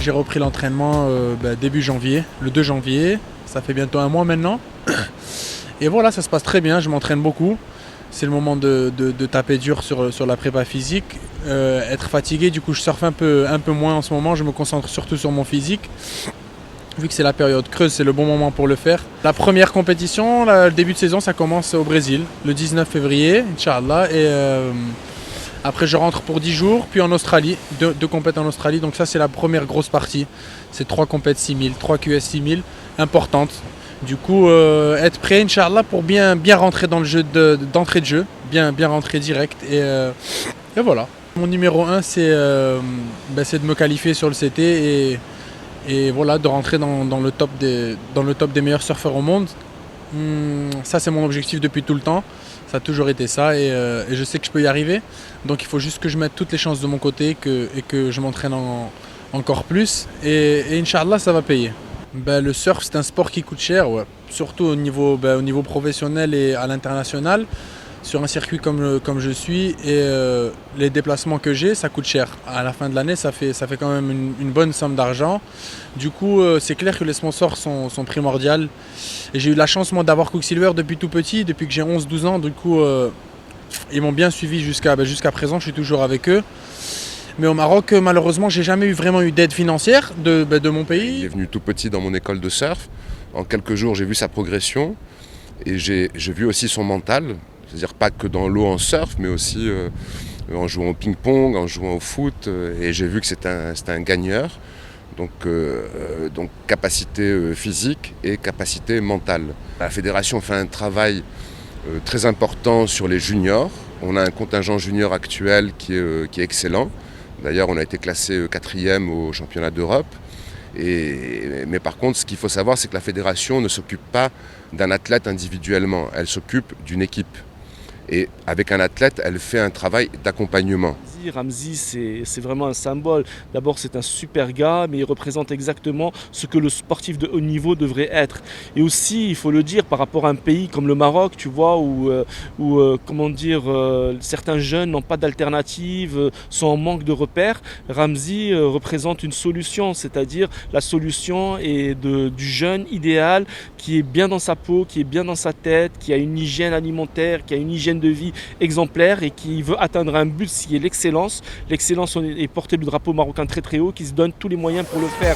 j'ai repris l'entraînement début janvier, le 2 janvier. Ça fait bientôt un mois maintenant. Et voilà, ça se passe très bien, je m'entraîne beaucoup. C'est le moment de taper dur sur la prépa physique. Être fatigué, du coup je surfe un peu moins en ce moment, je me concentre surtout sur mon physique. Vu que c'est la période creuse, c'est le bon moment pour le faire. La première compétition, le début de saison, ça commence au Brésil, le 19 février, Inch'Allah. Et après je rentre pour 10 jours, puis en Australie, deux compétitions en Australie. Donc ça c'est la première grosse partie. C'est 3 compétitions 6000, 3 QS 6000, importantes. Du coup, être prêt, Inch'Allah, pour bien rentrer dans le jeu d'entrée de jeu, bien rentrer direct. Et voilà. Mon numéro 1, c'est de me qualifier sur le CT et voilà, de rentrer dans le top des meilleurs surfeurs au monde. Ça, c'est mon objectif depuis tout le temps. Ça a toujours été ça et je sais que je peux y arriver. Donc il faut juste que je mette toutes les chances de mon côté et que je m'entraîne encore plus. Et Inch'Allah, ça va payer. Le surf, c'est un sport qui coûte cher, ouais. Surtout au niveau professionnel et à l'international. Sur un circuit comme je suis et les déplacements que j'ai, ça coûte cher. À la fin de l'année, ça fait quand même une bonne somme d'argent. Du coup, c'est clair que les sponsors sont primordiaux. Et j'ai eu la chance moi d'avoir Quicksilver depuis tout petit, depuis que j'ai 11-12 ans. Du coup, ils m'ont bien suivi jusqu'à présent, je suis toujours avec eux. Mais au Maroc, malheureusement, j'ai jamais vraiment eu d'aide financière de mon pays. Il est venu tout petit dans mon école de surf. En quelques jours, j'ai vu sa progression et j'ai vu aussi son mental. C'est-à-dire pas que dans l'eau en surf, mais aussi en jouant au ping-pong, en jouant au foot. Et j'ai vu que c'était un gagneur. Donc capacité physique et capacité mentale. La fédération fait un travail très important sur les juniors. On a un contingent junior actuel qui est excellent. D'ailleurs, on a été classé 4e au championnat d'Europe. Mais par contre, ce qu'il faut savoir, c'est que la fédération ne s'occupe pas d'un athlète individuellement. Elle s'occupe d'une équipe. Et avec un athlète, elle fait un travail d'accompagnement. Ramzi, c'est vraiment un symbole. D'abord, c'est un super gars, mais il représente exactement ce que le sportif de haut niveau devrait être. Et aussi, il faut le dire, par rapport à un pays comme le Maroc, tu vois, où certains jeunes n'ont pas d'alternative, sont en manque de repères. Ramzi représente une solution, c'est-à-dire la solution est du jeune idéal qui est bien dans sa peau, qui est bien dans sa tête, qui a une hygiène alimentaire, qui a une hygiène de vie exemplaire et qui veut atteindre un but qui est l'excellence. L'excellence est porter le drapeau marocain très très haut, qui se donne tous les moyens pour le faire.